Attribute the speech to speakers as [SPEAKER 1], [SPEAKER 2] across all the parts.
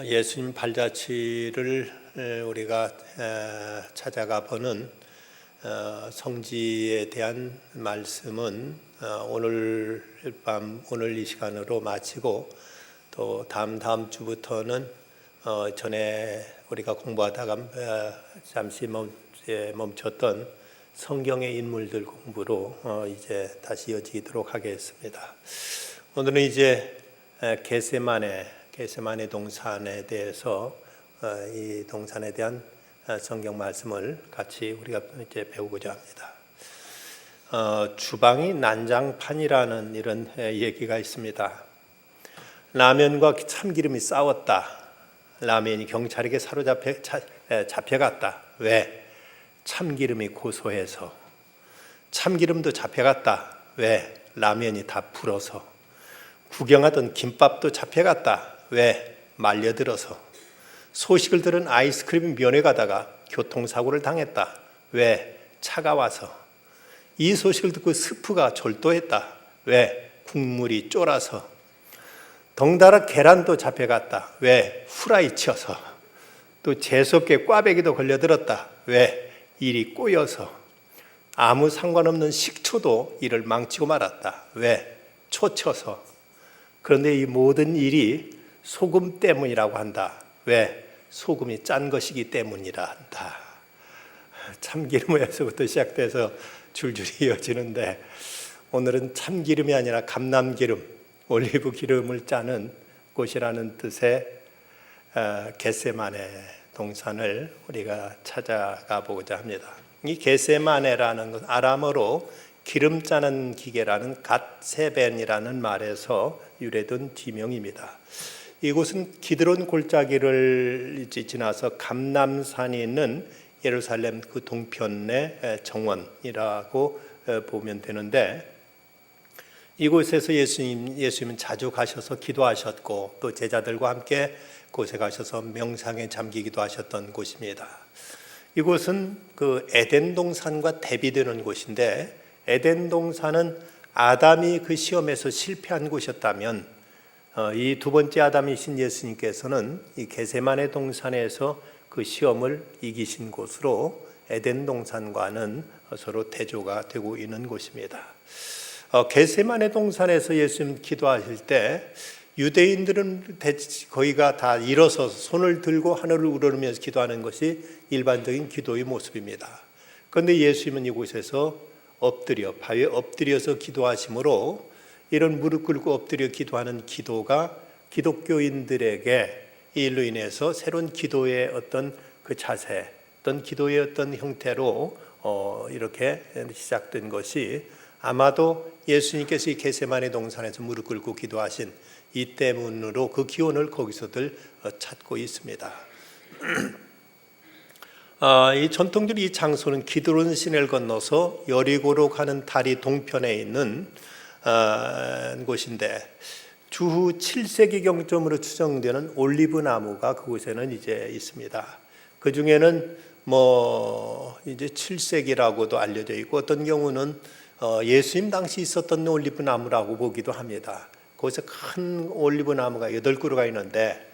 [SPEAKER 1] 예수님 발자취를 우리가 찾아가 보는 성지에 대한 말씀은 오늘 밤 오늘 이 시간으로 마치고 또 다음 주부터는 전에 우리가 공부하다가 잠시 멈췄던 성경의 인물들 공부로 이제 다시 이어지도록 하겠습니다. 오늘은 이제 겟세마네 동산에 대해서 이 동산에 대한 성경 말씀을 같이 우리가 이제 배우고자 합니다. 주방이 난장판이라는 이런 얘기가 있습니다. 라면과 참기름이 싸웠다. 라면이 경찰에게 잡혀갔다. 왜? 참기름이 고소해서. 참기름도 잡혀갔다. 왜? 라면이 다 불어서. 구경하던 김밥도 잡혀갔다. 왜? 말려들어서. 소식을 들은 아이스크림이 면회 가다가 교통사고를 당했다. 왜? 차가워서. 이 소식을 듣고 스프가 졸도했다. 왜? 국물이 쫄아서. 덩달아 계란도 잡혀갔다. 왜? 후라이 쳐서. 또 재수없게 꽈배기도 걸려들었다. 왜? 일이 꼬여서. 아무 상관없는 식초도 일을 망치고 말았다. 왜? 초쳐서. 그런데 이 모든 일이 소금 때문이라고 한다. 왜? 소금이 짠 것이기 때문이라 한다. 참기름에서부터 시작돼서 줄줄이 이어지는데 오늘은 참기름이 아니라 감람기름, 올리브 기름을 짜는 곳이라는 뜻의 겟세마네 동산을 우리가 찾아가 보고자 합니다. 이 겟세마네라는 건 아람어로 기름 짜는 기계라는 갓세벤이라는 말에서 유래된 지명입니다. 이곳은 기드론 골짜기를 지나서 감람산이 있는 예루살렘 그 동편의 정원이라고 보면 되는데, 이곳에서 예수님은 자주 가셔서 기도하셨고 또 제자들과 함께 곳에 가셔서 명상에 잠기기도 하셨던 곳입니다. 이곳은 그 에덴 동산과 대비되는 곳인데, 에덴 동산은 아담이 그 시험에서 실패한 곳이었다면 이 두 번째 아담이신 예수님께서는 이 겟세마네 동산에서 그 시험을 이기신 곳으로 에덴 동산과는 서로 대조가 되고 있는 곳입니다. 겟세마네 동산에서 예수님 기도하실 때 유대인들은 거의가 다 일어서서 손을 들고 하늘을 우러르면서 기도하는 것이 일반적인 기도의 모습입니다. 그런데 예수님은 이곳에서 바위에 엎드려서 기도하심으로 이런 무릎 꿇고 엎드려 기도하는 기도가 기독교인들에게 이로 인해서 새로운 기도의 어떤 그 자세, 어떤 기도의 어떤 형태로 이렇게 시작된 것이 아마도 예수님께서 이 겟세마네 동산에서 무릎 꿇고 기도하신 이 때문으로 그 기원을 거기서들 찾고 있습니다. 이 전통적으로 이 장소는 기드론 시내를 건너서 여리고로 가는 다리 동편에 있는 곳인데, 주후 7세기 경점으로 추정되는 올리브 나무가 그곳에는 이제 있습니다. 그 중에는 이제 7세기라고도 알려져 있고 어떤 경우는 예수님 당시 있었던 올리브 나무라고 보기도 합니다. 거기서 큰 올리브 나무가 8그루가 있는데,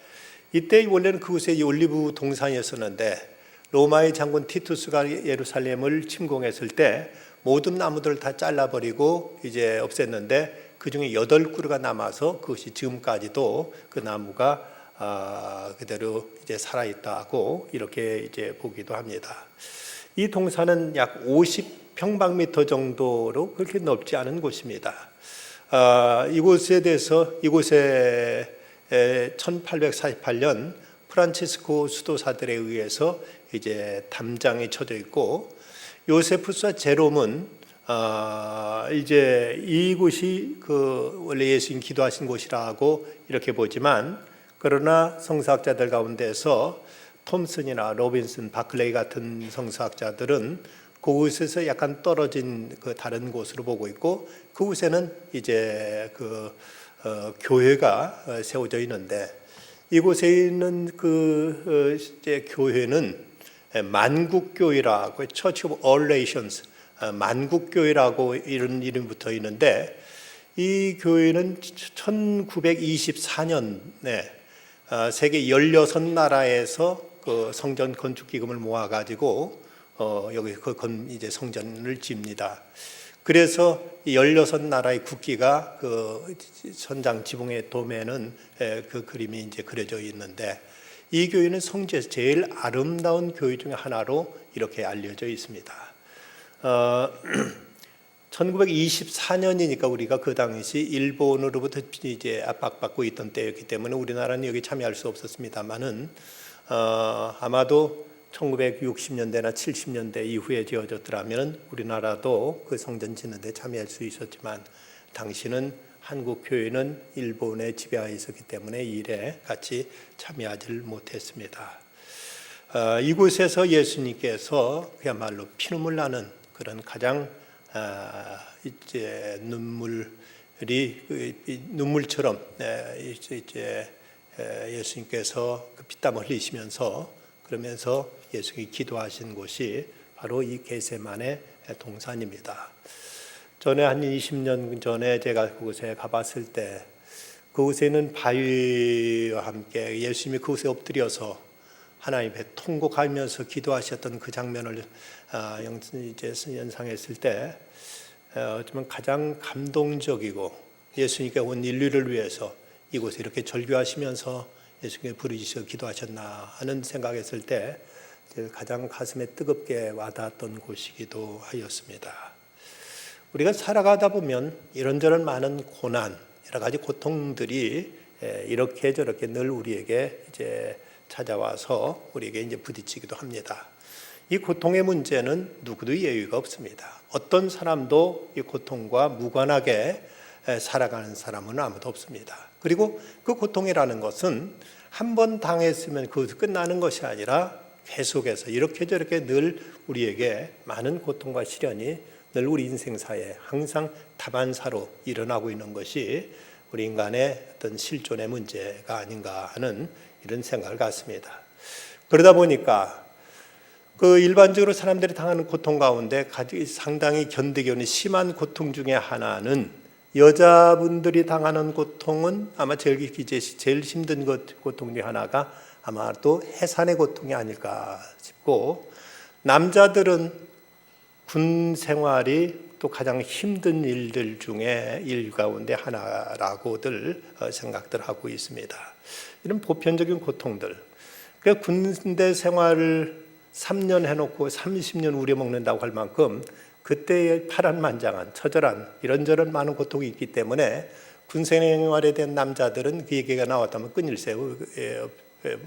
[SPEAKER 1] 이때 원래는 그곳에 이 올리브 동산이었었는데 로마의 장군 티투스가 예루살렘을 침공했을 때 모든 나무들을 다 잘라버리고 이제 없앴는데 그 중에 8그루가 남아서 그것이 지금까지도 그 나무가 그대로 이제 살아있다고 이렇게 이제 보기도 합니다. 이 동산은 약 50평방미터 정도로 그렇게 넓지 않은 곳입니다. 이곳에 1848년 프란치스코 수도사들에 의해서 이제 담장이 쳐져 있고, 요세푸스와 제롬은 이제 이곳이 원래 예수님 기도하신 곳이라고 이렇게 보지만, 그러나 성서학자들 가운데서 톰슨이나 로빈슨, 바클레이 같은 성서학자들은 그곳에서 약간 떨어진 그 다른 곳으로 보고 있고, 그곳에는 이제 교회가 세워져 있는데, 이곳에 있는 이제 교회는 만국교회라고, Church of All Nations, 만국교회라고 이런 이름이 붙어 있는데, 이 교회는 1924년에 세계 16나라에서 그 성전 건축 기금을 모아 가지고 여기 이제 성전을 집니다. 그래서 16나라의 국기가 그 천장 지붕의 도면은 그 그림이 이제 그려져 있는데, 이 교회는 성지에서 제일 아름다운 교회 중에 하나로 이렇게 알려져 있습니다. 1924년이니까 우리가 그 당시 일본으로부터 이제 압박받고 있던 때였기 때문에 우리나라는 여기 참여할 수 없었습니다만은 아마도 1960년대나 70년대 이후에 지어졌더라면 우리나라도 그 성전 짓는 데 참여할 수 있었지만, 당시는 한국 교회는 일본의 지배하에 있었기 때문에 이 일에 같이 참여하지 못했습니다. 이곳에서 예수님께서 그야말로 피눈물 나는 그런 가장 이제 눈물처럼 이제 예수님께서 그 피땀 흘리시면서 그러면서 예수님이 기도하신 곳이 바로 이 겟세마네 동산입니다. 전에 한 20년 전에 제가 그곳에 가봤을 때 그곳에는 바위와 함께 예수님이 그곳에 엎드려서 하나님 앞에 통곡하면서 기도하셨던 그 장면을 이제 연상했을 때 어쩌면 가장 감동적이고 예수님께 온 인류를 위해서 이곳에 이렇게 절규하시면서 예수님께 부르짖어 기도하셨나 하는 생각했을 때 가장 가슴에 뜨겁게 와닿았던 곳이기도 하였습니다. 우리가 살아가다 보면 이런저런 많은 고난, 여러 가지 고통들이 이렇게 저렇게 늘 우리에게 이제 찾아와서 우리에게 이제 부딪히기도 합니다. 이 고통의 문제는 누구도 예외가 없습니다. 어떤 사람도 이 고통과 무관하게 살아가는 사람은 아무도 없습니다. 그리고 그 고통이라는 것은 한 번 당했으면 그것이 끝나는 것이 아니라 계속해서 이렇게 저렇게 늘 우리에게 많은 고통과 시련이 늘 우리 인생사에 항상 다반사로 일어나고 있는 것이 우리 인간의 어떤 실존의 문제가 아닌가 하는 이런 생각을 갖습니다. 그러다 보니까 그 일반적으로 사람들이 당하는 고통 가운데 상당히 견디기 어려운 심한 고통 중에 하나는, 여자분들이 당하는 고통은 아마 제일 힘든 고통 중에 하나가 아마 또 해산의 고통이 아닐까 싶고, 남자들은 군 생활이 또 가장 힘든 일들 중에 일 가운데 하나라고들 생각들 하고 있습니다. 이런 보편적인 고통들, 그러니까 군대 생활을 3년 해놓고 30년 우려먹는다고 할 만큼 그때의 파란만장한 처절한 이런저런 많은 고통이 있기 때문에 군 생활에 대한 남자들은 그 얘기가 나왔다면 끊일새를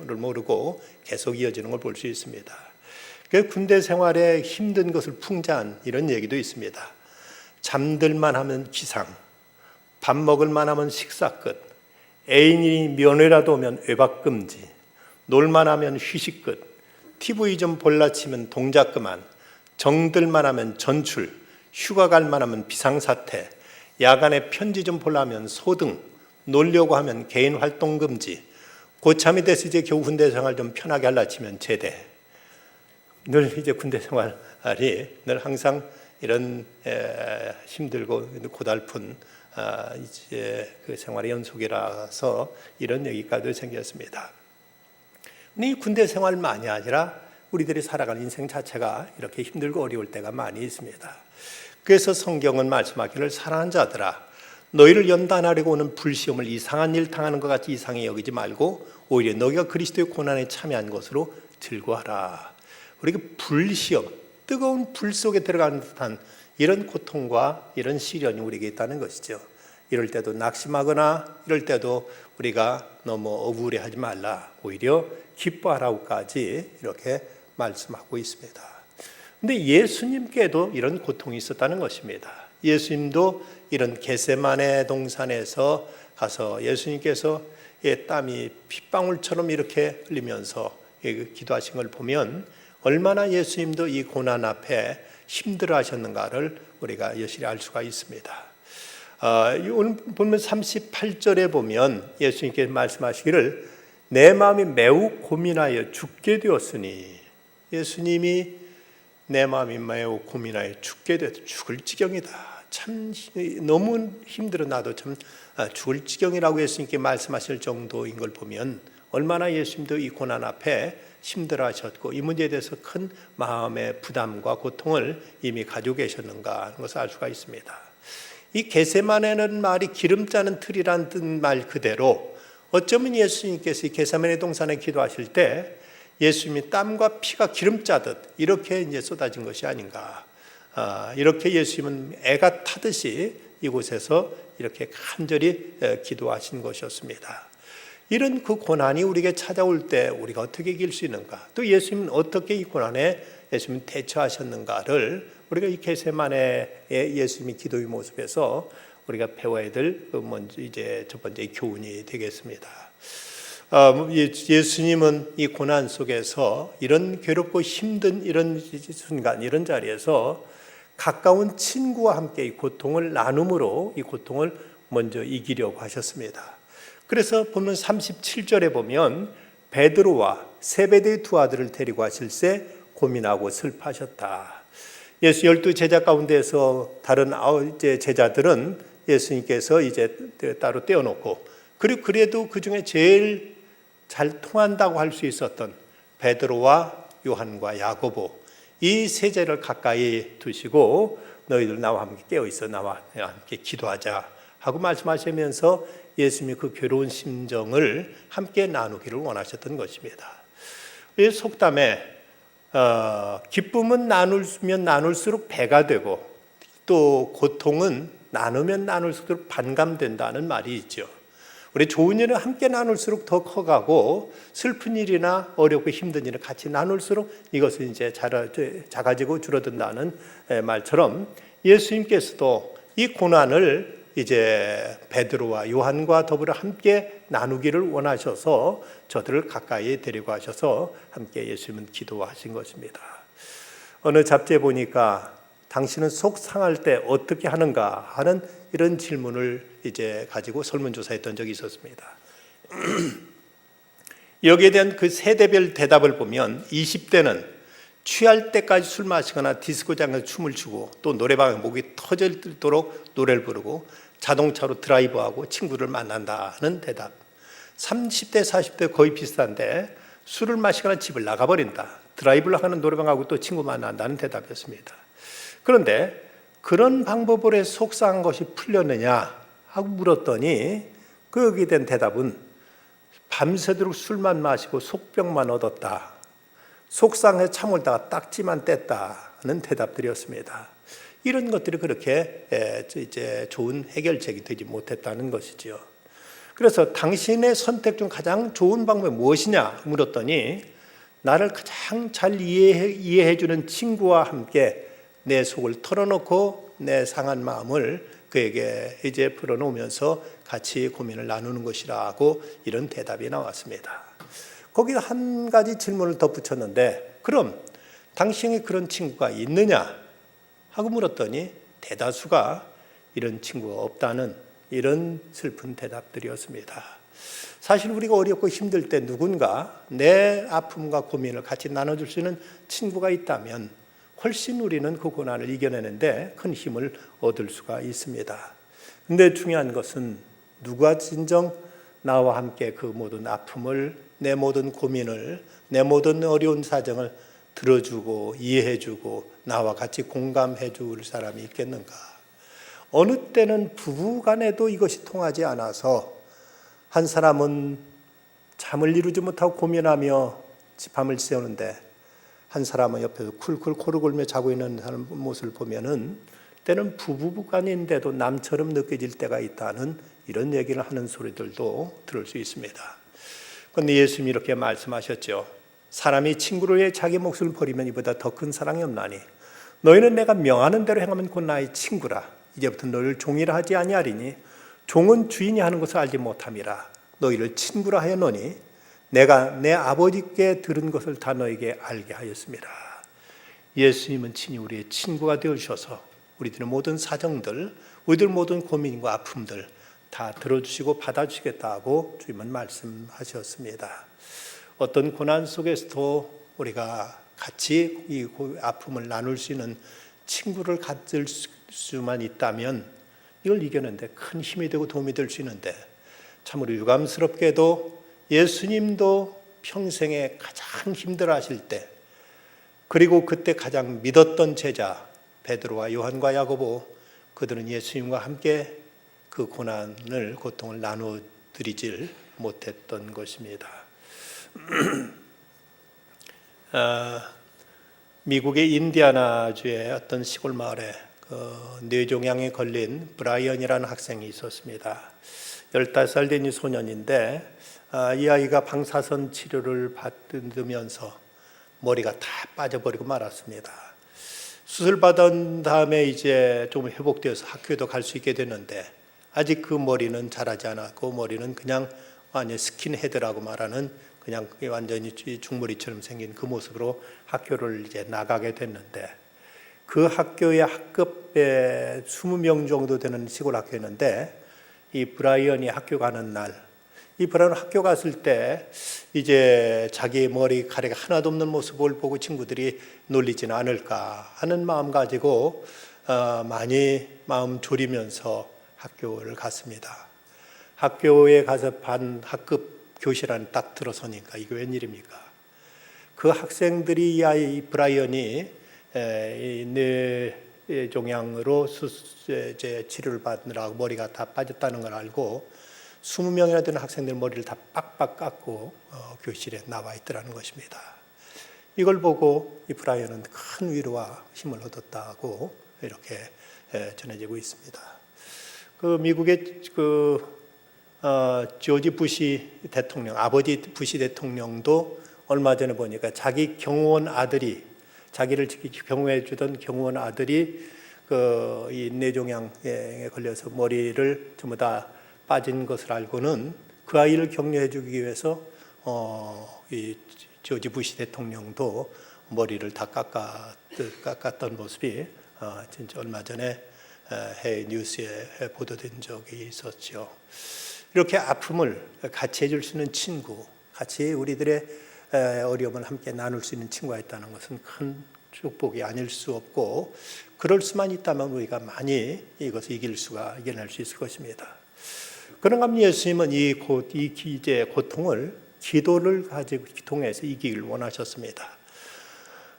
[SPEAKER 1] 모르고 계속 이어지는 걸 볼 수 있습니다. 그 군대 생활에 힘든 것을 풍자한 이런 얘기도 있습니다. 잠들만 하면 기상, 밥 먹을만 하면 식사 끝, 애인이 면회라도 오면 외박 금지, 놀만 하면 휴식 끝, TV 좀 볼라 치면 동작 그만, 정들만 하면 전출, 휴가 갈만 하면 비상사태, 야간에 편지 좀 보려면 소등, 놀려고 하면 개인 활동 금지, 고참이 돼서 이제 겨우 군대 생활 좀 편하게 하려 치면 제대. 늘 이제 군대 생활이 늘 항상 이런 힘들고 고달픈 이제 그 생활의 연속이라서 이런 얘기까지 생겼습니다. 이 군대 생활만이 아니라 우리들이 살아가는 인생 자체가 이렇게 힘들고 어려울 때가 많이 있습니다. 그래서 성경은 말씀하기를, 사랑하는 자들아, 너희를 연단하려고 오는 불시험을 이상한 일 당하는 것 같이 이상히 여기지 말고 오히려 너희가 그리스도의 고난에 참여한 것으로 즐거워하라. 우리가 불시험, 뜨거운 불 속에 들어가는 듯한 이런 고통과 이런 시련이 우리에게 있다는 것이죠. 이럴 때도 낙심하거나 이럴 때도 우리가 너무 억울해하지 말라, 오히려 기뻐하라고까지 이렇게 말씀하고 있습니다. 그런데 예수님께도 이런 고통이 있었다는 것입니다. 예수님도 이런 겟세마네 동산에서 가서 예수님께서 땀이 핏방울처럼 이렇게 흘리면서 기도하신 걸 보면 얼마나 예수님도 이 고난 앞에 힘들어 하셨는가를 우리가 여실히 알 수가 있습니다. 오늘 보면 38절에 보면 예수님께서 말씀하시기를, 내 마음이 매우 고민하여 죽게 되었으니, 예수님이 내 마음이 매우 고민하여 죽게 되었다, 죽을 지경이다, 참 너무 힘들어, 나도 참 죽을 지경이라고 예수님께 말씀하실 정도인 걸 보면 얼마나 예수님도 이 고난 앞에 힘들어하셨고 이 문제에 대해서 큰 마음의 부담과 고통을 이미 가지고 계셨는가 하는 것을 알 수가 있습니다. 이 게세마네는 말이 기름 짜는 틀이란 뜻 말 그대로 어쩌면 예수님께서 이 게세마네 동산에 기도하실 때 예수님이 땀과 피가 기름 짜듯 이렇게 이제 쏟아진 것이 아닌가. 이렇게 예수님은 애가 타듯이 이곳에서 이렇게 간절히 기도하신 것이었습니다. 이런 그 고난이 우리에게 찾아올 때 우리가 어떻게 이길 수 있는가? 또 예수님은 어떻게 이 고난에 예수님은 대처하셨는가를 우리가 이 게세마네의 예수님의 기도의 모습에서 우리가 배워야 될 먼저 이제 첫 번째 교훈이 되겠습니다. 예수님은 이 고난 속에서 이런 괴롭고 힘든 이런 순간, 이런 자리에서 가까운 친구와 함께 이 고통을 나눔으로 이 고통을 먼저 이기려고 하셨습니다. 그래서 보면 37절에 보면 베드로와 세베대의 두 아들을 데리고 하실새 고민하고 슬퍼하셨다. 예수 12 제자 가운데서 다른 9 제자들은 예수님께서 이제 따로 떼어놓고 그리고 그래도 그 중에 제일 잘 통한다고 할 수 있었던 베드로와 요한과 야고보 이 세 제를 가까이 두시고 너희들 나와 함께 깨어있어 나와 함께 기도하자 하고 말씀하시면서 예수님이 그 괴로운 심정을 함께 나누기를 원하셨던 것입니다. 이 속담에 기쁨은 나누면 나눌수록 배가 되고 또 고통은 나누면 나눌수록 반감된다는 말이 있죠. 우리 좋은 일은 함께 나눌수록 더 커가고 슬픈 일이나 어렵고 힘든 일을 같이 나눌수록 이것은 이제 작아지고 줄어든다는 말처럼 예수님께서도 이 고난을 이제 베드로와 요한과 더불어 함께 나누기를 원하셔서 저들을 가까이 데리고 하셔서 함께 예수님은 기도하신 것입니다. 어느 잡지에 보니까 당신은 속 상할 때 어떻게 하는가 하는 이런 질문을 이제 가지고 설문조사했던 적이 있었습니다. 여기에 대한 그 세대별 대답을 보면 20대는 취할 때까지 술 마시거나 디스코장에서 춤을 추고 또 노래방에 목이 터질도록 노래를 부르고 자동차로 드라이브하고 친구를 만난다는 대답. 30대 40대 거의 비슷한데 술을 마시거나 집을 나가버린다. 드라이브를 하는 노래방하고 또 친구 만난다는 대답이었습니다. 그런데 그런 방법으로 해서 속상한 것이 풀렸느냐 하고 물었더니 그 여기에 대한 대답은 밤새도록 술만 마시고 속병만 얻었다. 속상해 참을다가 딱지만 뗐다는 대답들이었습니다. 이런 것들이 그렇게 이제 좋은 해결책이 되지 못했다는 것이지요. 그래서 당신의 선택 중 가장 좋은 방법이 무엇이냐 물었더니 나를 가장 잘 이해해 주는 친구와 함께 내 속을 털어놓고 내 상한 마음을 그에게 이제 풀어놓으면서 같이 고민을 나누는 것이라고 이런 대답이 나왔습니다. 거기다 한 가지 질문을 덧붙였는데 그럼 당신이 그런 친구가 있느냐 하고 물었더니 대다수가 이런 친구가 없다는 이런 슬픈 대답들이었습니다. 사실 우리가 어렵고 힘들 때 누군가 내 아픔과 고민을 같이 나눠줄 수 있는 친구가 있다면 훨씬 우리는 그 고난을 이겨내는데 큰 힘을 얻을 수가 있습니다. 근데 중요한 것은 누가 진정 나와 함께 그 모든 아픔을 내 모든 고민을 내 모든 어려운 사정을 들어주고 이해해주고 나와 같이 공감해줄 사람이 있겠는가. 어느 때는 부부간에도 이것이 통하지 않아서 한 사람은 잠을 이루지 못하고 고민하며 밤을 새우는데 한 사람은 옆에서 쿨쿨 코를 골며 자고 있는 사람 모습을 보면은 때는 부부간인데도 남처럼 느껴질 때가 있다는 이런 얘기를 하는 소리들도 들을 수 있습니다. 그런데 예수님이 이렇게 말씀하셨죠. 사람이 친구를 위해 자기 목숨을 버리면 이보다 더 큰 사랑이 없나니 너희는 내가 명하는 대로 행하면 곧 나의 친구라. 이제부터 너희를 종이라 하지 아니하리니 종은 주인이 하는 것을 알지 못함이라. 너희를 친구라 하였노니 내가 내 아버지께 들은 것을 다 너에게 알게 하였습니다. 예수님은 친히 우리의 친구가 되어주셔서 우리들의 모든 사정들, 우리들 모든 고민과 아픔들 다 들어주시고 받아주시겠다고 주님은 말씀하셨습니다. 어떤 고난 속에서도 우리가 같이 이 아픔을 나눌 수 있는 친구를 가질 수만 있다면 이걸 이겨내는데 큰 힘이 되고 도움이 될 수 있는데, 참으로 유감스럽게도 예수님도 평생에 가장 힘들어하실 때, 그리고 그때 가장 믿었던 제자 베드로와 요한과 야고보, 그들은 예수님과 함께 그 고통을 나눠드리질 못했던 것입니다. 미국의 인디아나주의 어떤 시골 마을에 뇌종양에 걸린 브라이언이라는 학생이 있었습니다. 15살 된 소년인데, 이 아이가 방사선 치료를 받으면서 머리가 다 빠져버리고 말았습니다. 수술받은 다음에 이제 좀 회복되어서 학교도 갈 수 있게 됐는데, 아직 그 머리는 자라지 않았고, 머리는 그냥 완전 스킨헤드라고 말하는 그냥 완전히 중머리처럼 생긴 그 모습으로 학교를 이제 나가게 됐는데, 그 학교의 학급에 20명 정도 되는 시골 학교였는데, 이 브라이언이 학교 가는 날, 이 브라이언 학교 갔을 때 이제 자기 머리카락이 하나도 없는 모습을 보고 친구들이 놀리지는 않을까 하는 마음 가지고 많이 마음 졸이면서 학교를 갔습니다. 학교에 가서 학급 교실 안에 딱 들어서니까 이게 웬일입니까? 그 학생들이 이 아이 브라이언이 뇌종양으로 치료를 받느라고 머리가 다 빠졌다는 걸 알고 20명이나 되는 학생들 머리를 다 빡빡 깎고 교실에 나와 있더라는 것입니다. 이걸 보고 이 브라이언은 큰 위로와 힘을 얻었다고 이렇게 전해지고 있습니다. 그 미국의 조지 부시 대통령, 아버지 부시 대통령도 얼마 전에 보니까 자기 경호원 아들이, 자기를 경호해 주던 경호원 아들이 이 뇌종양에 걸려서 머리를 전부 다 빠진 것을 알고는 그 아이를 격려해 주기 위해서 이 조지 부시 대통령도 머리를 다 깎았던 모습이 진짜 얼마 전에 해외 뉴스에 보도된 적이 있었죠. 이렇게 아픔을 같이 해줄 수 있는 친구, 같이 우리들의 어려움을 함께 나눌 수 있는 친구가 있다는 것은 큰 축복이 아닐 수 없고, 그럴 수만 있다면 우리가 많이 이것을 이겨낼 수 있을 것입니다. 그런가 하면 예수님은 이 고통을 기도를 가지고 통해서 이기길 원하셨습니다.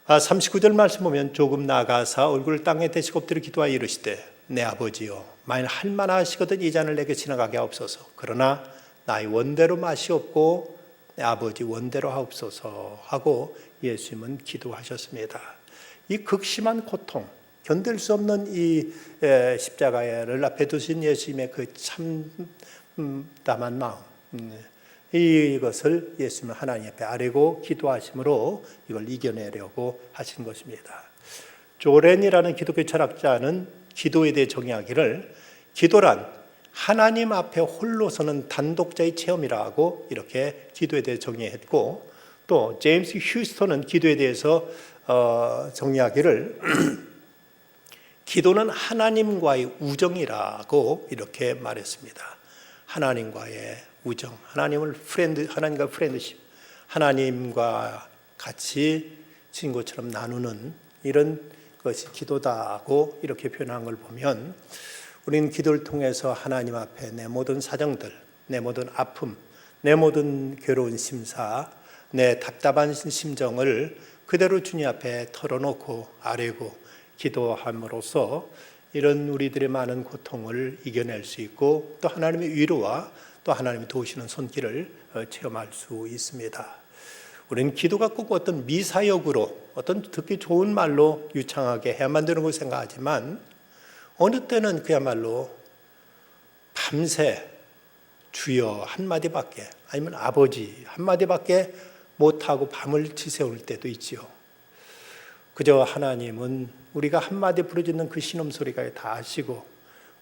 [SPEAKER 1] 39절 말씀 보면, 조금 나아가사 얼굴을 땅에 대시고 엎드려 기도하여 이르시되, 내 아버지여, 만일 할만하시거든 이 잔을 내게 지나가게 하옵소서. 그러나 나의 원대로 마시옵고 내 아버지 원대로 하옵소서 하고 예수님은 기도하셨습니다. 이 극심한 고통, 견딜 수 없는 이 십자가를 앞에 두신 예수님의 그 참담한 마음, 이것을 예수님은 하나님 앞에 아뢰고 기도하심으로 이걸 이겨내려고 하신 것입니다. 조렌이라는 기독교 철학자는 기도에 대해 정의하기를, 기도란 하나님 앞에 홀로 서는 단독자의 체험이라고 이렇게 기도에 대해 정의했고, 또 제임스 휴스턴은 기도에 대해서 정의하기를 기도는 하나님과의 우정이라고 이렇게 말했습니다. 하나님과의 우정, 하나님과 프렌드십, 하나님과 같이 친구처럼 나누는 이런 것이 기도다고 이렇게 표현한 걸 보면, 우리는 기도를 통해서 하나님 앞에 내 모든 사정들, 내 모든 아픔, 내 모든 괴로운 심사, 내 답답한 심정을 그대로 주님 앞에 털어놓고 아뢰고 기도함으로써 이런 우리들의 많은 고통을 이겨낼 수 있고, 또 하나님의 위로와 또 하나님이 도우시는 손길을 체험할 수 있습니다. 우리는 기도가 꼭 어떤 미사역으로 어떤 듣기 좋은 말로 유창하게 해야만 되는 걸 생각하지만, 어느 때는 그야말로 밤새 주여 한마디밖에, 아니면 아버지 한마디밖에 못하고 밤을 지새울 때도 있지요. 그저 하나님은 우리가 한마디 부르짖는 그 신음소리가 다 아시고,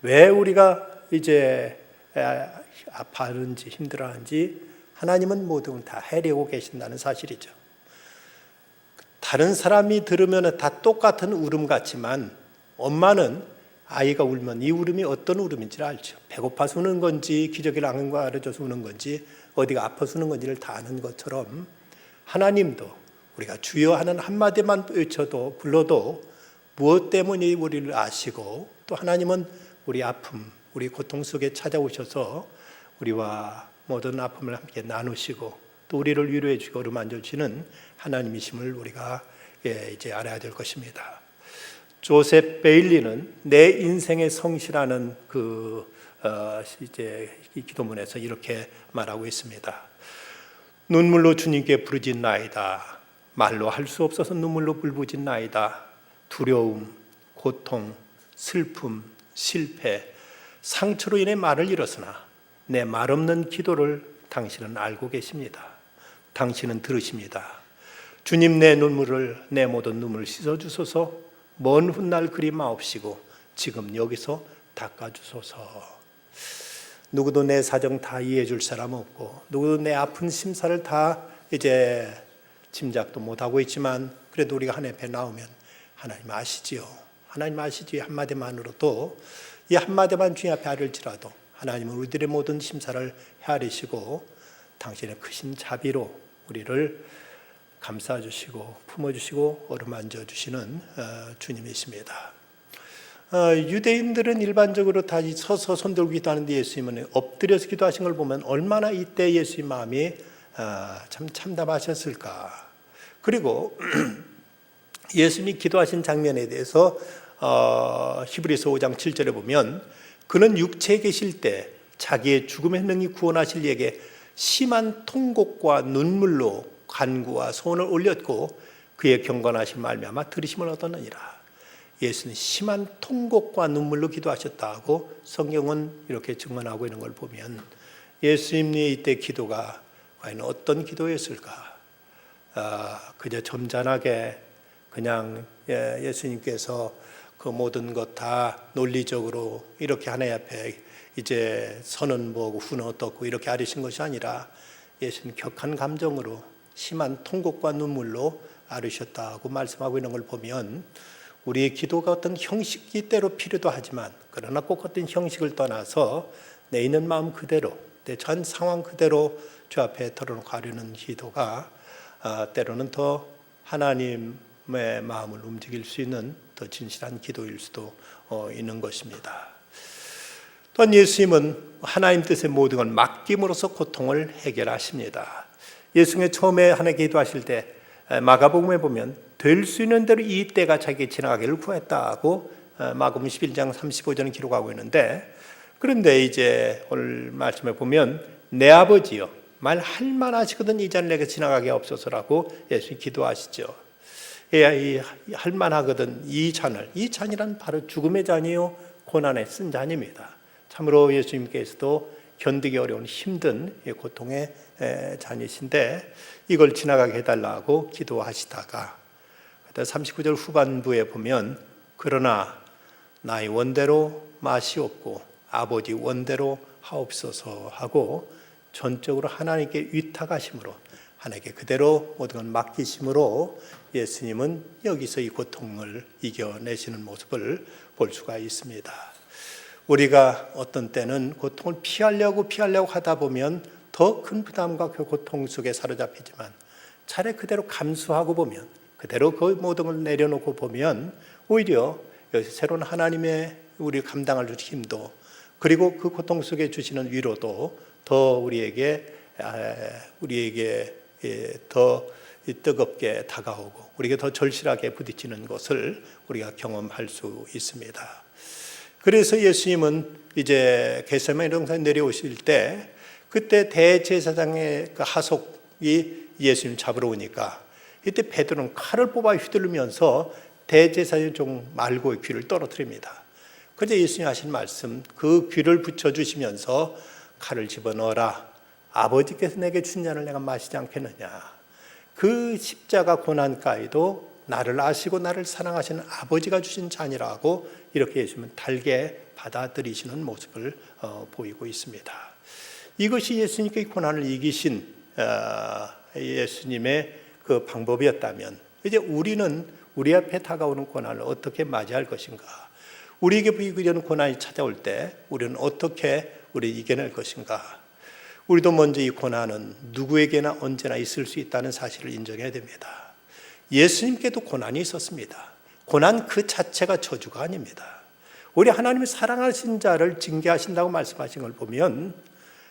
[SPEAKER 1] 왜 우리가 이제 아파하는지 힘들어하는지 하나님은 모든 다 해내고 계신다는 사실이죠. 다른 사람이 들으면 다 똑같은 울음 같지만, 엄마는 아이가 울면 이 울음이 어떤 울음인지를 알죠. 배고파서 우는 건지, 기저귀를 안 가려줘서 우는 건지, 어디가 아파서 우는 건지를 다 아는 것처럼, 하나님도 우리가 주여 하는 한마디만 외쳐도 불러도 무엇 때문에 우리를 아시고, 또 하나님은 우리 아픔, 우리 고통 속에 찾아오셔서 우리와 모든 아픔을 함께 나누시고 또 우리를 위로해 주고 어루만져 주시는 하나님이심을 우리가 이제 알아야 될 것입니다. 조셉 베일리는 내 인생의 성실하는 이제 이 기도문에서 이렇게 말하고 있습니다. 눈물로 주님께 부르짖나이다. 말로 할 수 없어서 눈물로 불부짖나이다. 두려움, 고통, 슬픔, 실패, 상처로 인해 말을 잃었으나 내 말없는 기도를 당신은 알고 계십니다. 당신은 들으십니다. 주님, 내 눈물을, 내 모든 눈물을 씻어주소서. 먼 훗날 그리 마옵시고 지금 여기서 닦아주소서. 누구도 내 사정 다 이해해 줄 사람 없고 누구도 내 아픈 심사를 다 이제 짐작도 못하고 있지만 그래도 우리가 하나님 앞에 나오면 하나님 아시지요. 하나님 아시지요. 한마디만으로도 이 한마디만 주님 앞에 아를지라도 하나님은 우리들의 모든 심사를 헤아리시고 당신의 크신 자비로 우리를 감싸주시고 품어주시고 어루만져 주시는 주님이십니다. 유대인들은 일반적으로 다 서서 손들고 기도하는데 예수님은 엎드려서 기도하신 걸 보면 얼마나 이때 예수님 마음이 참 참담하셨을까. 그리고 예수님이 기도하신 장면에 대해서 히브리서 5장 7절에 보면 그는 육체에 계실 때 자기의 죽음의 능히 구원하실 이에게 심한 통곡과 눈물로 간구와 소원을 올렸고 그의 경건하신 말미암아 들으심을 얻었느니라. 예수는 심한 통곡과 눈물로 기도하셨다고 성경은 이렇게 증언하고 있는 걸 보면 예수님의 이때 기도가 과연 어떤 기도였을까? 그저 점잖하게 그냥 예수님께서 그 모든 것 다 논리적으로 이렇게 하나님 앞에 이제 선은 뭐고 후는 어떻고 이렇게 아리신 것이 아니라 예수님 격한 감정으로 심한 통곡과 눈물로 아르셨다고 말씀하고 있는 걸 보면 우리의 기도가 어떤 형식이 때로 필요도 하지만 그러나 꼭 어떤 형식을 떠나서 내 있는 마음 그대로 내 전 상황 그대로 주 앞에 털어놓고 하려는 기도가 때로는 더 하나님의 마음을 움직일 수 있는 더 진실한 기도일 수도 있는 것입니다. 또한 예수님은 하나님 뜻의 모든 걸 맡김으로써 고통을 해결하십니다. 예수님이 처음에 하나님께 기도하실 때 마가복음에 보면 될 수 있는 대로 이 때가 자기에게 지나가기를 구했다고 마가복음 11장 35절은 기록하고 있는데 그런데 이제 오늘 말씀에 보면 내 아버지여 말할 만하시거든 이 잔을 내게 지나가게 없소서라고 예수님이 기도하시죠. 할 만하거든 이 잔이란 바로 죽음의 잔이요 고난에 쓴 잔입니다. 참으로 예수님께서도 견디기 어려운 힘든 고통의 잔이신데 이걸 지나가게 해달라고 기도하시다가 39절 후반부에 보면 그러나 나의 원대로 마시옵고 아버지 원대로 하옵소서 하고 전적으로 하나님께 위탁하심으로 하나님께 그대로 모든 걸 맡기심으로 예수님은 여기서 이 고통을 이겨내시는 모습을 볼 수가 있습니다. 우리가 어떤 때는 고통을 피하려고 하다 보면 더 큰 부담과 그 고통 속에 사로잡히지만 차라리 그대로 감수하고 보면 그대로 그 모든 걸 내려놓고 보면 오히려 새로운 하나님의 우리 감당할 힘도 그리고 그 고통 속에 주시는 위로도 더 우리에게 더 뜨겁게 다가오고 우리에게 더 절실하게 부딪히는 것을 우리가 경험할 수 있습니다. 그래서 예수님은 이제 겟세마네 동산에 내려오실 때 그때 대제사장의 그 하속이 예수님 잡으러 오니까 이때 베드로는 칼을 뽑아 휘두르면서 대제사장의 종 말고의 귀를 떨어뜨립니다. 그래서 예수님 하신 말씀 그 귀를 붙여주시면서 칼을 집어넣어라. 아버지께서 내게 준 잔을 내가 마시지 않겠느냐. 그 십자가 고난가에도 나를 아시고 나를 사랑하시는 아버지가 주신 잔이라고 이렇게 예수님은 달게 받아들이시는 모습을 보이고 있습니다. 이것이 예수님께 고난을 이기신 예수님의 그 방법이었다면 이제 우리는 우리 앞에 다가오는 고난을 어떻게 맞이할 것인가? 우리에게 보이는 고난이 찾아올 때 우리는 어떻게 이겨낼 것인가? 우리도 먼저 이 고난은 누구에게나 언제나 있을 수 있다는 사실을 인정해야 됩니다. 예수님께도 고난이 있었습니다. 고난 그 자체가 저주가 아닙니다. 우리 하나님이 사랑하신 자를 징계하신다고 말씀하신 걸 보면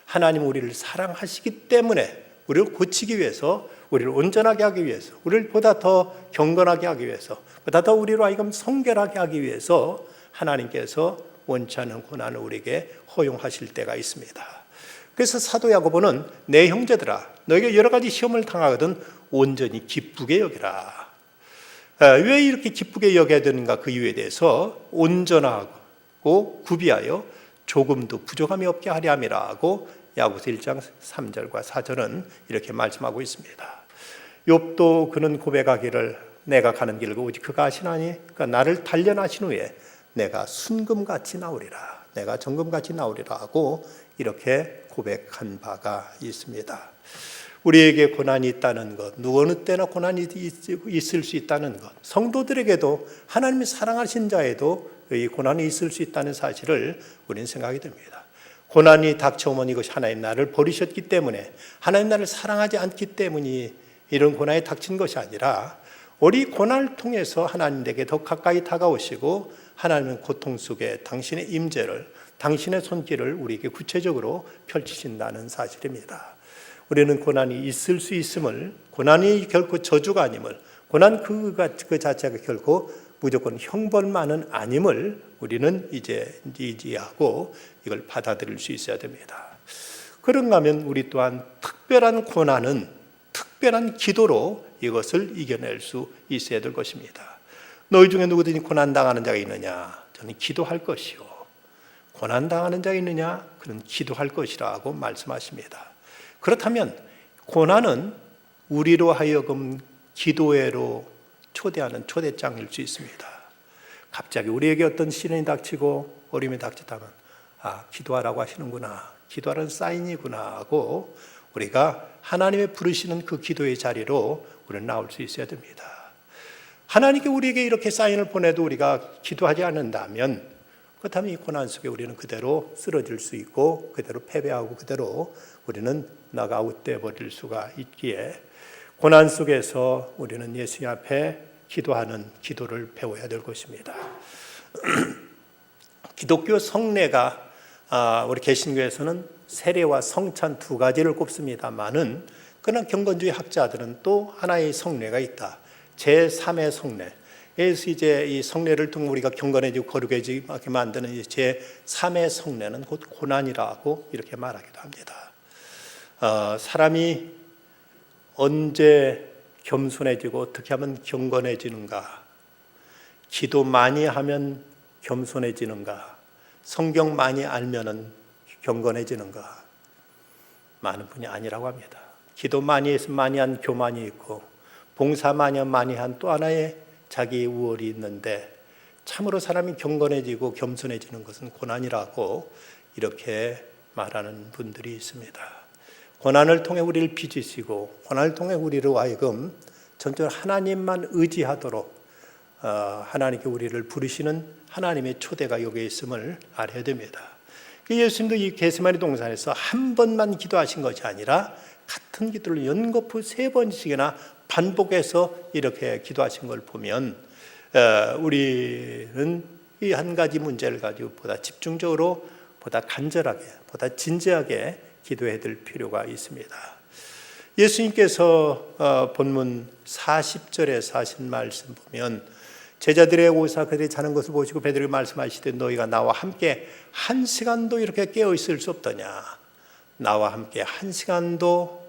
[SPEAKER 1] 하나님 우리를 사랑하시기 때문에 우리를 고치기 위해서, 우리를 온전하게 하기 위해서, 우리를 보다 더 경건하게 하기 위해서, 보다 더 우리로 하여금 성결하게 하기 위해서 하나님께서 원치 않는 고난을 우리에게 허용하실 때가 있습니다. 그래서 사도 야고보는 내 형제들아 너에게 여러 가지 시험을 당하거든 온전히 기쁘게 여기라. 왜 이렇게 기쁘게 여겨야 되는가, 그 이유에 대해서 온전하고 구비하여 조금도 부족함이 없게 하려 함이라고 야고보서 1장 3절과 4절은 이렇게 말씀하고 있습니다. 욥도 그는 고백하기를 내가 가는 길을 오직 그가 아시나니 그러니까 나를 단련하신 후에 내가 순금같이 나오리라, 내가 정금같이 나오리라 하고 이렇게 고백한 바가 있습니다. 우리에게 고난이 있다는 것, 어느 때나 고난이 있을 수 있다는 것, 성도들에게도 하나님이 사랑하신 자에도 이 고난이 있을 수 있다는 사실을 우리는 생각이 됩니다. 고난이 닥쳐오면 이것이 하나님 나를 버리셨기 때문에, 하나님 나를 사랑하지 않기 때문에 이런 고난이 닥친 것이 아니라 우리 고난을 통해서 하나님에게 더 가까이 다가오시고 하나님은 고통 속에 당신의 임재를, 당신의 손길을 우리에게 구체적으로 펼치신다는 사실입니다. 우리는 고난이 있을 수 있음을, 고난이 결코 저주가 아님을, 고난 그 자체가 결코 무조건 형벌만은 아님을 우리는 이제 인지하고 이걸 받아들일 수 있어야 됩니다. 그런가 하면 우리 또한 특별한 고난은 특별한 기도로 이것을 이겨낼 수 있어야 될 것입니다. 너희 중에 누구든지 고난당하는 자가 있느냐? 저는 기도할 것이요. 고난당하는 자가 있느냐? 그는 기도할 것이라고 말씀하십니다. 그렇다면 고난은 우리로 하여금 기도회로 초대하는 초대장일 수 있습니다. 갑자기 우리에게 어떤 시련이 닥치고 어려움이 닥쳤다면 기도하라고 하시는구나, 기도하라는 사인이구나 하고 우리가 하나님의 부르시는 그 기도의 자리로 우리는 나올 수 있어야 됩니다. 하나님께 우리에게 이렇게 사인을 보내도 우리가 기도하지 않는다면, 그렇다면 이 고난 속에 우리는 그대로 쓰러질 수 있고 그대로 패배하고 그대로 우리는 나가웃돼 버릴 수가 있기에 고난 속에서 우리는 예수님 앞에 기도하는 기도를 배워야 될 것입니다. 기독교 성례가 우리 개신교에서는 세례와 성찬 두 가지를 꼽습니다만은 그러나 경건주의 학자들은 또 하나의 성례가 있다. 제3의 성례. 그래서 이제 이 성례를 통해 우리가 경건해지고 거룩해지게 만드는 제3의 성례는 곧 고난이라고 이렇게 말하기도 합니다. 사람이 언제 겸손해지고 어떻게 하면 경건해지는가? 기도 많이 하면 겸손해지는가? 성경 많이 알면은 경건해지는가? 많은 분이 아니라고 합니다. 기도 많이 해서 많이 한 교만이 있고 봉사 많이 한 또 하나의 자기 우월이 있는데 참으로 사람이 경건해지고 겸손해지는 것은 고난이라고 이렇게 말하는 분들이 있습니다. 고난을 통해 우리를 빚으시고 고난을 통해 우리로 하여금 전적으로 하나님만 의지하도록 하나님께 우리를 부르시는 하나님의 초대가 여기에 있음을 알아야 됩니다. 예수님도 이 겟세마네 동산에서 한 번만 기도하신 것이 아니라 같은 기도를 연거푸 3번씩이나 반복해서 이렇게 기도하신 걸 보면 우리는 이 한 가지 문제를 가지고 보다 집중적으로, 보다 간절하게, 보다 진지하게 기도해야 될 필요가 있습니다. 예수님께서 본문 40절에서 하신 말씀 보면 제자들의 오사 그들이 자는 것을 보시고 베드로에게 말씀하시되 너희가 나와 함께 1시간도 이렇게 깨어 있을 수 없더냐? 나와 함께 1시간도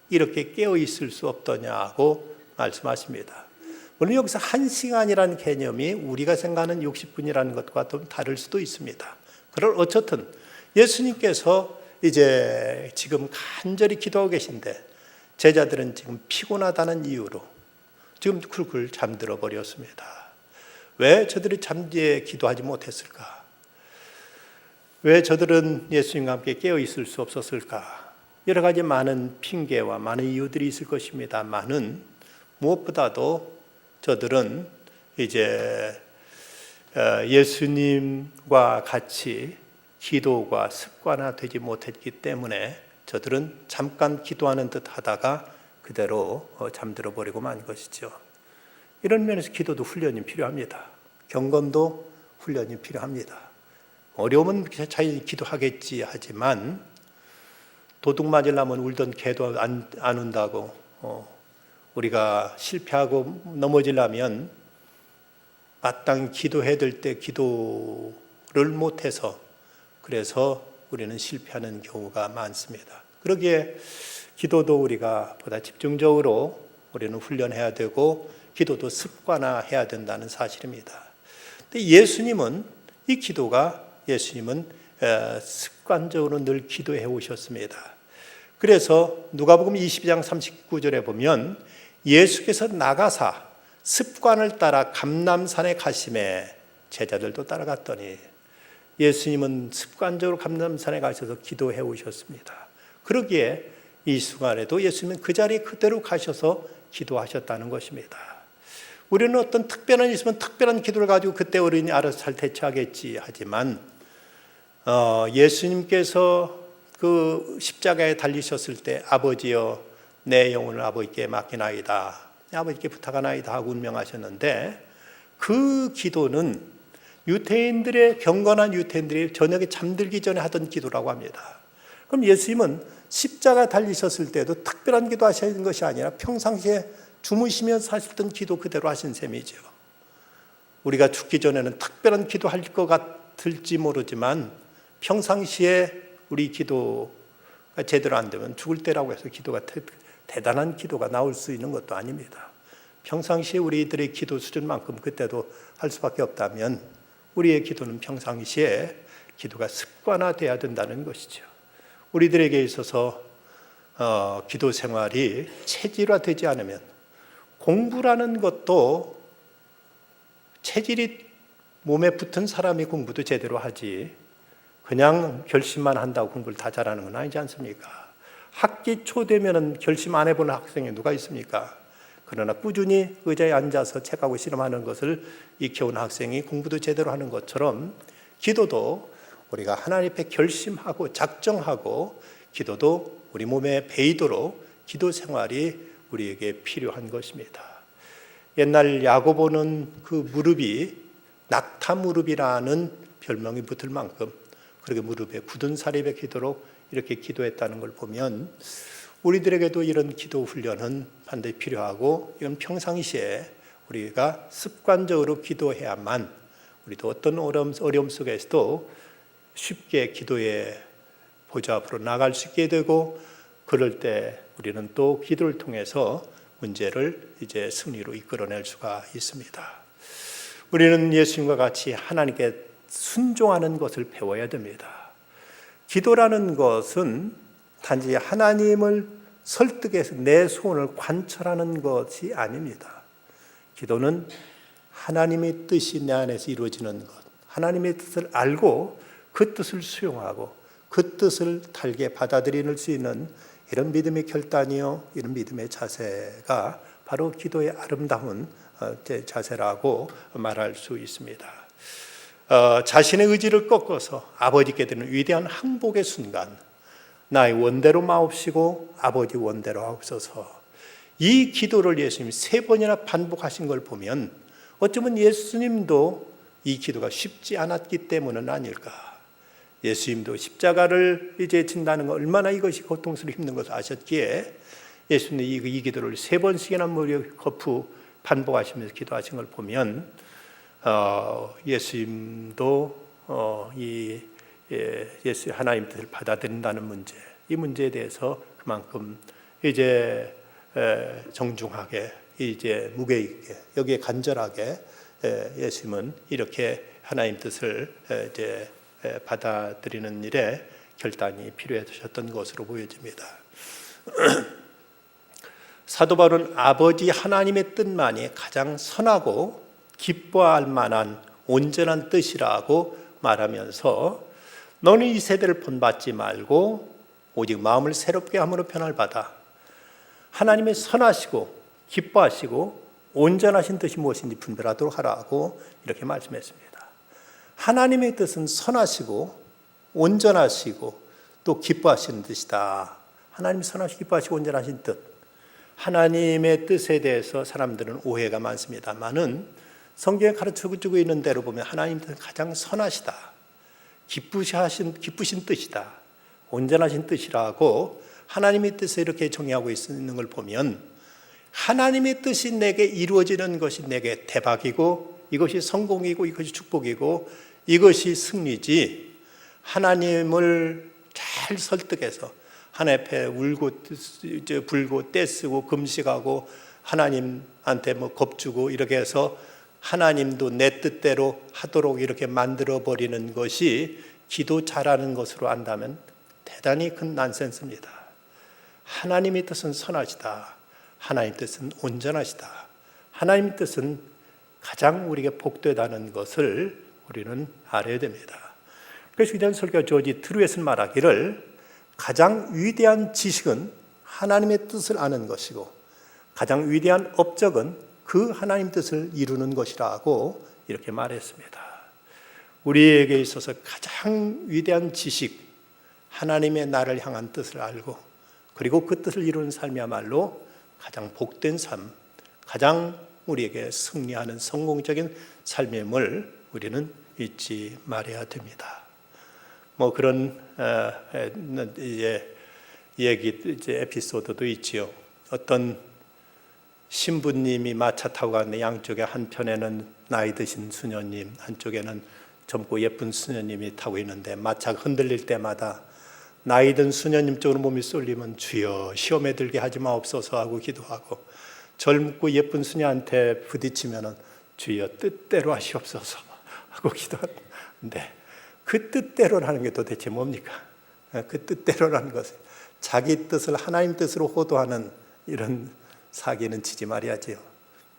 [SPEAKER 1] 이렇게 깨어 있을 수 없더냐고 말씀하십니다. 물론 여기서 1시간이라는 개념이 우리가 생각하는 60분이라는 것과 좀 다를 수도 있습니다. 그러나 어쨌든 예수님께서 이제 지금 간절히 기도하고 계신데 제자들은 지금 피곤하다는 이유로 지금 쿨쿨 잠들어 버렸습니다. 왜 저들이 잠지에 기도하지 못했을까? 왜 저들은 예수님과 함께 깨어 있을 수 없었을까? 여러 가지 많은 핑계와 많은 이유들이 있을 것입니다만은 무엇보다도 저들은 이제 예수님과 같이 기도가 습관화되지 못했기 때문에 저들은 잠깐 기도하는 듯 하다가 그대로 잠들어 버리고 만 것이죠. 이런 면에서 기도도 훈련이 필요합니다. 경건도 훈련이 필요합니다. 어려우면 자연히 기도하겠지 하지만 도둑 맞으려면 울던 개도 안 운다고, 우리가 실패하고 넘어지려면 마땅히 기도해야 될 때 기도를 못해서 그래서 우리는 실패하는 경우가 많습니다. 그러기에 기도도 우리가 보다 집중적으로 우리는 훈련해야 되고 기도도 습관화해야 된다는 사실입니다. 근데 예수님은 습관적으로 늘 기도해 오셨습니다. 그래서 누가복음 22장 39절에 보면 예수께서 나가사 습관을 따라 감람산에 가심에 제자들도 따라갔더니 예수님은 습관적으로 감람산에 가셔서 기도해 오셨습니다. 그러기에 이 순간에도 예수님은 그 자리에 그대로 가셔서 기도하셨다는 것입니다. 우리는 어떤 특별한 일 있으면 특별한 기도를 가지고 그때 어른이 알아서 잘 대처하겠지 하지만 예수님께서 그 십자가에 달리셨을 때 아버지여 내 영혼을 아버지께 맡기나이다, 아버지께 부탁하나이다 하고 운명하셨는데 그 기도는 경건한 유태인들이 저녁에 잠들기 전에 하던 기도라고 합니다. 그럼 예수님은 십자가 달리셨을 때도 특별한 기도 하시는 것이 아니라 평상시에 주무시면서 하셨던 기도 그대로 하신 셈이죠. 우리가 죽기 전에는 특별한 기도 할 것 같을지 모르지만 평상시에 우리 기도가 제대로 안 되면 죽을 때라고 해서 기도가 대단한 기도가 나올 수 있는 것도 아닙니다. 평상시에 우리들의 기도 수준만큼 그때도 할 수밖에 없다면 우리의 기도는 평상시에 기도가 습관화돼야 된다는 것이죠. 우리들에게 있어서 기도 생활이 체질화되지 않으면 공부라는 것도 체질이 몸에 붙은 사람이 공부도 제대로 하지 그냥 결심만 한다고 공부를 다 잘하는 건 아니지 않습니까? 학기 초 되면은 결심 안 해보는 학생이 누가 있습니까? 그러나 꾸준히 의자에 앉아서 책하고 실험하는 것을 익혀온 학생이 공부도 제대로 하는 것처럼 기도도 우리가 하나님 앞에 결심하고 작정하고 기도도 우리 몸에 배이도록 기도 생활이 우리에게 필요한 것입니다. 옛날 야고보는 그 무릎이 낙타 무릎이라는 별명이 붙을 만큼 그렇게 무릎에 굳은 살이 박히도록 이렇게 기도했다는 걸 보면 우리들에게도 이런 기도 훈련은 반드시 필요하고 이건 평상시에 우리가 습관적으로 기도해야만 우리도 어떤 어려움 속에서도 쉽게 기도의 보좌 앞으로 나갈 수 있게 되고 그럴 때 우리는 또 기도를 통해서 문제를 이제 승리로 이끌어낼 수가 있습니다. 우리는 예수님과 같이 하나님께 순종하는 것을 배워야 됩니다. 기도라는 것은 단지 하나님을 설득해서 내 소원을 관철하는 것이 아닙니다. 기도는 하나님의 뜻이 내 안에서 이루어지는 것, 하나님의 뜻을 알고 그 뜻을 수용하고 그 뜻을 달게 받아들일 수 있는 이런 믿음의 결단이요, 이런 믿음의 자세가 바로 기도의 아름다운 자세라고 말할 수 있습니다. 자신의 의지를 꺾어서 아버지께 드리는 위대한 항복의 순간, 나의 원대로 마옵시고 아버지 원대로 하옵소서. 이 기도를 예수님이 3번이나 반복하신 걸 보면 어쩌면 예수님도 이 기도가 쉽지 않았기 때문은 아닐까. 예수님도 십자가를 이제 진다는 거 얼마나 이것이 고통스럽고 힘든 것을 아셨기에 예수님이 이 기도를 3번씩이나 무려 거푸 반복하시면서 기도하신 걸 보면 예수님도 예수 하나님 뜻을 받아들인다는 문제, 이 문제에 대해서 그만큼 이제 정중하게 이제 무게 있게 여기에 간절하게 예수님은 이렇게 하나님 뜻을 이제 받아들이는 일에 결단이 필요하셨던 것으로 보여집니다. 사도 바울은 아버지 하나님의 뜻만이 가장 선하고 기뻐할 만한 온전한 뜻이라고 말하면서 너는 이 세대를 본받지 말고 오직 마음을 새롭게 함으로 변화를 받아 하나님의 선하시고 기뻐하시고 온전하신 뜻이 무엇인지 분별하도록 하라고 이렇게 말씀했습니다. 하나님의 뜻은 선하시고 온전하시고 또 기뻐하시는 뜻이다. 하나님이 선하시고 기뻐하시고 온전하신 뜻, 하나님의 뜻에 대해서 사람들은 오해가 많습니다만은 성경에 가르쳐주고 있는 대로 보면 하나님 뜻은 가장 선하시다. 기쁘신 뜻이다, 온전하신 뜻이라고 하나님의 뜻을 이렇게 정의하고 있는 걸 보면, 하나님의 뜻이 내게 이루어지는 것이 내게 대박이고, 이것이 성공이고, 이것이 축복이고, 이것이 승리지, 하나님을 잘 설득해서 하나님 앞에 울고 불고 떼쓰고 금식하고 하나님한테 뭐 겁주고 이렇게 해서 하나님도 내 뜻대로 하도록 이렇게 만들어 버리는 것이 기도 잘하는 것으로 안다면 대단히 큰 난센스입니다. 하나님의 뜻은 선하시다, 하나님 뜻은 온전하시다, 하나님 뜻은 가장 우리에게 복되다는 것을 우리는 알아야 됩니다. 그래서 위대한 설교가 조지 트루엣은 말하기를, 가장 위대한 지식은 하나님의 뜻을 아는 것이고 가장 위대한 업적은 그 하나님 뜻을 이루는 것이라고 이렇게 말했습니다. 우리에게 있어서 가장 위대한 지식, 하나님의 나를 향한 뜻을 알고 그리고 그 뜻을 이루는 삶이야말로 가장 복된 삶, 가장 우리에게 승리하는 성공적인 삶임을 우리는 잊지 말아야 됩니다. 뭐 그런 에피소드도 있지요. 어떤 신부님이 마차 타고 가는데 양쪽에 한편에는 나이 드신 수녀님, 한쪽에는 젊고 예쁜 수녀님이 타고 있는데 마차가 흔들릴 때마다 나이 든 수녀님 쪽으로 몸이 쏠리면 주여 시험에 들게 하지 마옵소서 하고 기도하고, 젊고 예쁜 수녀한테 부딪히면 주여 뜻대로 하시옵소서 하고 기도하는데, 그 뜻대로라는 게 도대체 뭡니까? 그 뜻대로라는 것은 자기 뜻을 하나님 뜻으로 호도하는 이런 사기는 치지 말아야지요.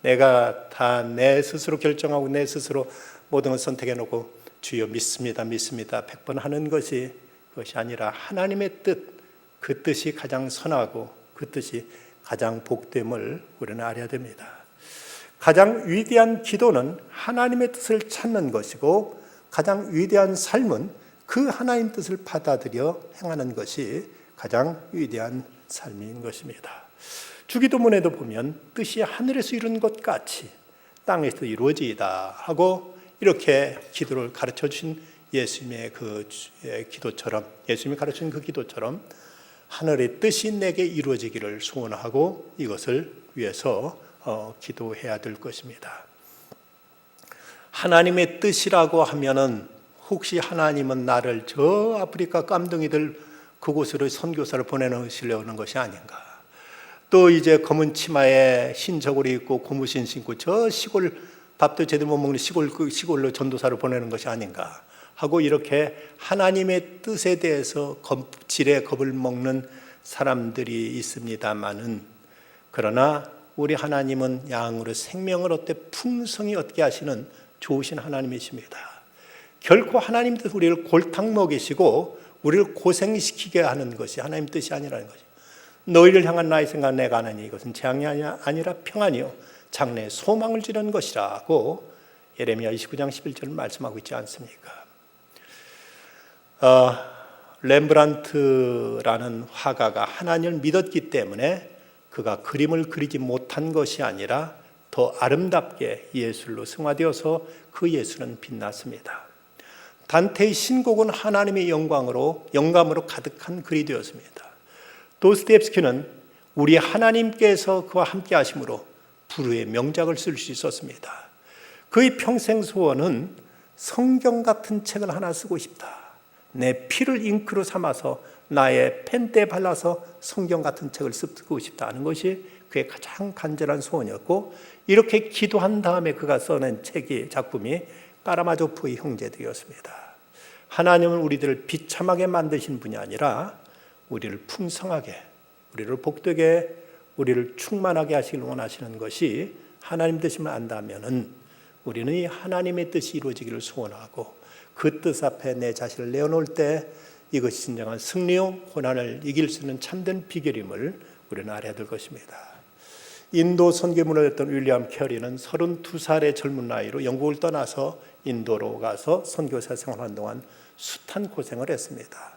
[SPEAKER 1] 내가 다 내 스스로 결정하고 내 스스로 모든 걸 선택해 놓고 주여 믿습니다 100번 하는 것이, 그것이 아니라 하나님의 뜻, 그 뜻이 가장 선하고 그 뜻이 가장 복됨을 우리는 알아야 됩니다. 가장 위대한 기도는 하나님의 뜻을 찾는 것이고, 가장 위대한 삶은 그 하나님 뜻을 받아들여 행하는 것이 가장 위대한 삶인 것입니다. 주기도문에도 보면 뜻이 하늘에서 이룬 것 같이 땅에서 이루어지이다 하고 이렇게 기도를 가르쳐 주신 예수님의 그 기도처럼, 예수님이 가르친 그 기도처럼 하늘의 뜻이 내게 이루어지기를 소원하고 이것을 위해서 기도해야 될 것입니다. 하나님의 뜻이라고 하면은 혹시 하나님은 나를 저 아프리카 깜둥이들 그곳으로 선교사를 보내시려는 것이 아닌가? 또 이제 검은 치마에 흰 저고리 입고 고무신 신고 저 시골 밥도 제대로 못 먹는 시골로 전도사를 보내는 것이 아닌가 하고 이렇게 하나님의 뜻에 대해서 지레 겁을 먹는 사람들이 있습니다마는, 그러나 우리 하나님은 양으로 생명을 얻되 풍성히 얻게 하시는 좋으신 하나님이십니다. 결코 하나님 뜻 우리를 골탕 먹이시고 우리를 고생시키게 하는 것이 하나님 뜻이 아니라는 것이죠. 너희를 향한 나의 생각 내가 하느니 이것은 재앙이 아니라 평안이요 장래에 소망을 주는 것이라고 예레미야 29장 11절을 말씀하고 있지 않습니까? 렘브란트라는 화가가 하나님을 믿었기 때문에 그가 그림을 그리지 못한 것이 아니라 더 아름답게 예술로 승화되어서 그 예술은 빛났습니다. 단테의 신곡은 하나님의 영감으로 가득한 글이 되었습니다. 도스토옙스키는 우리 하나님께서 그와 함께 하심으로 불후의 명작을 쓸 수 있었습니다. 그의 평생 소원은 성경 같은 책을 하나 쓰고 싶다. 내 피를 잉크로 삼아서 나의 펜대에 발라서 성경 같은 책을 쓰고 싶다는 것이 그의 가장 간절한 소원이었고, 이렇게 기도한 다음에 그가 써낸 작품이 까라마조프의 형제들이었습니다. 하나님은 우리들을 비참하게 만드신 분이 아니라 우리를 풍성하게, 우리를 복되게, 우리를 충만하게 하시길 원하시는 것이 하나님 뜻임을 안다면은 우리는 이 하나님의 뜻이 이루어지기를 소원하고 그 뜻 앞에 내 자신을 내어놓을 때 이것이 진정한 승리요 고난을 이길 수 있는 참된 비결임을 우리는 알아야 될 것입니다. 인도 선교문을 했던 윌리엄 캐리는 32살의 젊은 나이로 영국을 떠나서 인도로 가서 선교사 생활한 동안 숱한 고생을 했습니다.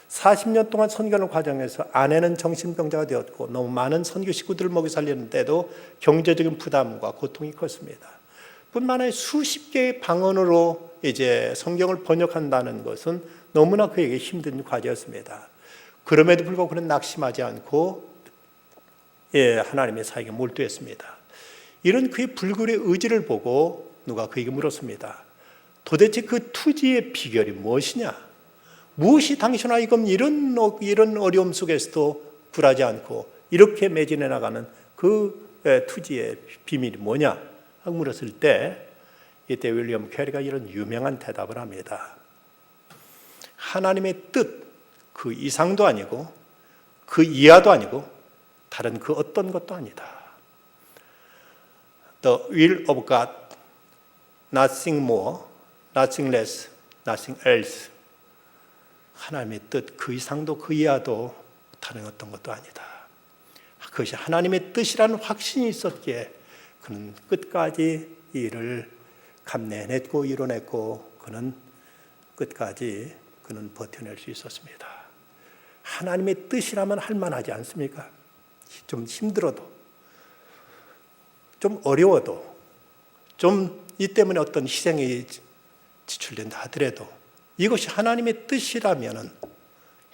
[SPEAKER 1] 40년 동안 선교하는 과정에서 아내는 정신병자가 되었고 너무 많은 선교 식구들을 먹여 살리는데도 경제적인 부담과 고통이 컸습니다. 뿐만 아니라 수십 개의 방언으로 이제 성경을 번역한다는 것은 너무나 그에게 힘든 과제였습니다. 그럼에도 불구하고 그는 낙심하지 않고 하나님의 사역에 몰두했습니다. 이런 그의 불굴의 의지를 보고 누가 그에게 물었습니다. 도대체 그 투지의 비결이 무엇이냐? 무엇이 당신과 이런 어려움 속에서도 굴하지 않고 이렇게 매진해 나가는 그 투지의 비밀이 뭐냐? 하고 물었을 때 이때 윌리엄 캐리가 이런 유명한 대답을 합니다. 하나님의 뜻, 그 이상도 아니고 그 이하도 아니고 다른 그 어떤 것도 아니다. The will of God, nothing more, nothing less, nothing else. 하나님의 뜻, 그 이상도 그 이하도 다른 어떤 것도 아니다. 그것이 하나님의 뜻이라는 확신이 있었기에 그는 끝까지 이 일을 감내해냈고 이뤄냈고 그는 끝까지 그는 버텨낼 수 있었습니다. 하나님의 뜻이라면 할만하지 않습니까? 좀 힘들어도, 좀 어려워도, 좀 이 때문에 어떤 희생이 지출된다 하더라도 이것이 하나님의 뜻이라면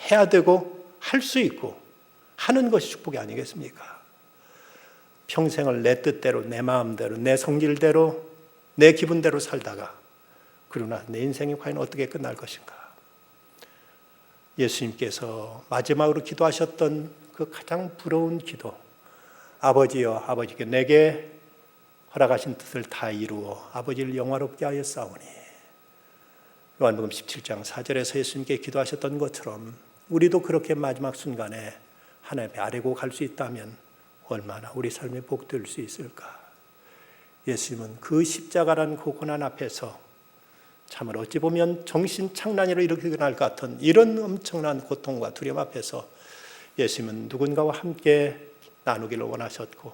[SPEAKER 1] 해야 되고 할 수 있고 하는 것이 축복이 아니겠습니까? 평생을 내 뜻대로, 내 마음대로, 내 성질대로, 내 기분대로 살다가 그러나 내 인생이 과연 어떻게 끝날 것인가? 예수님께서 마지막으로 기도하셨던 그 가장 부러운 기도, 아버지여, 아버지께 내게 허락하신 뜻을 다 이루어 아버지를 영화롭게 하여 싸우니. 요한복음 17장 4절에서 예수님께 기도하셨던 것처럼 우리도 그렇게 마지막 순간에 하나님 앞에 아뢰고 갈 수 있다면 얼마나 우리 삶에 복될 수 있을까? 예수님은 그 십자가라는 그 고난 앞에서 참으로 어찌 보면 정신착란으로 이렇게 날 것 같은 이런 엄청난 고통과 두려움 앞에서 예수님은 누군가와 함께 나누기를 원하셨고,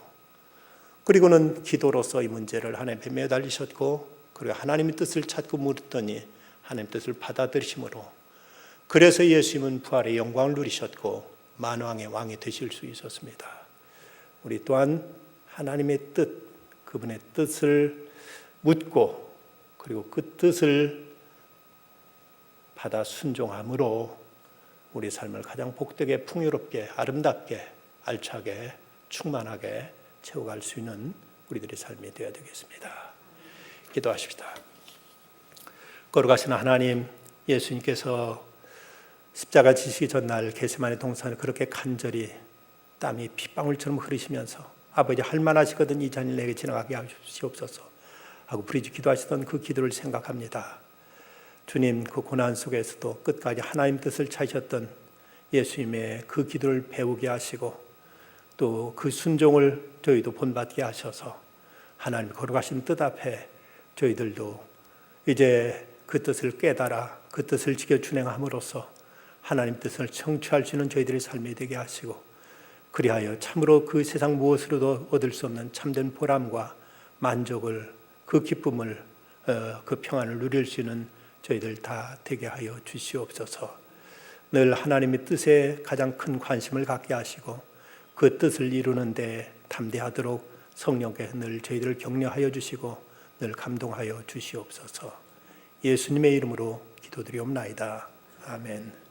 [SPEAKER 1] 그리고는 기도로서 이 문제를 하나님 앞에 매달리셨고, 그리고 하나님의 뜻을 찾고 물었더니 하나님의 뜻을 받아들이심으로, 그래서 예수님은 부활의 영광을 누리셨고 만왕의 왕이 되실 수 있었습니다. 우리 또한 하나님의 뜻, 그분의 뜻을 묻고 그리고 그 뜻을 받아 순종함으로 우리 삶을 가장 복되게, 풍요롭게, 아름답게, 알차게, 충만하게 채워갈 수 있는 우리들의 삶이 되어야 되겠습니다. 기도하십시다. 거룩하신 하나님, 예수님께서 십자가 지시기 전날 겟세마네 동산을 그렇게 간절히 땀이 핏방울처럼 흐르시면서 아버지 할만하시거든 이 잔을 내게 지나가게 하시옵소서 하고 부르짖어 기도하시던 그 기도를 생각합니다. 주님, 그 고난 속에서도 끝까지 하나님 뜻을 찾으셨던 예수님의 그 기도를 배우게 하시고 또 그 순종을 저희도 본받게 하셔서 하나님 거룩하신 뜻 앞에 저희들도 이제 그 뜻을 깨달아 그 뜻을 지켜 준행함으로써 하나님 뜻을 청취할 수 있는 저희들의 삶이 되게 하시고, 그리하여 참으로 그 세상 무엇으로도 얻을 수 없는 참된 보람과 만족을, 그 기쁨을, 그 평안을 누릴 수 있는 저희들 다 되게 하여 주시옵소서. 늘 하나님의 뜻에 가장 큰 관심을 갖게 하시고 그 뜻을 이루는 데 담대하도록 성령께 늘 저희들을 격려하여 주시고 늘 감동하여 주시옵소서. 예수님의 이름으로 기도드리옵나이다. 아멘.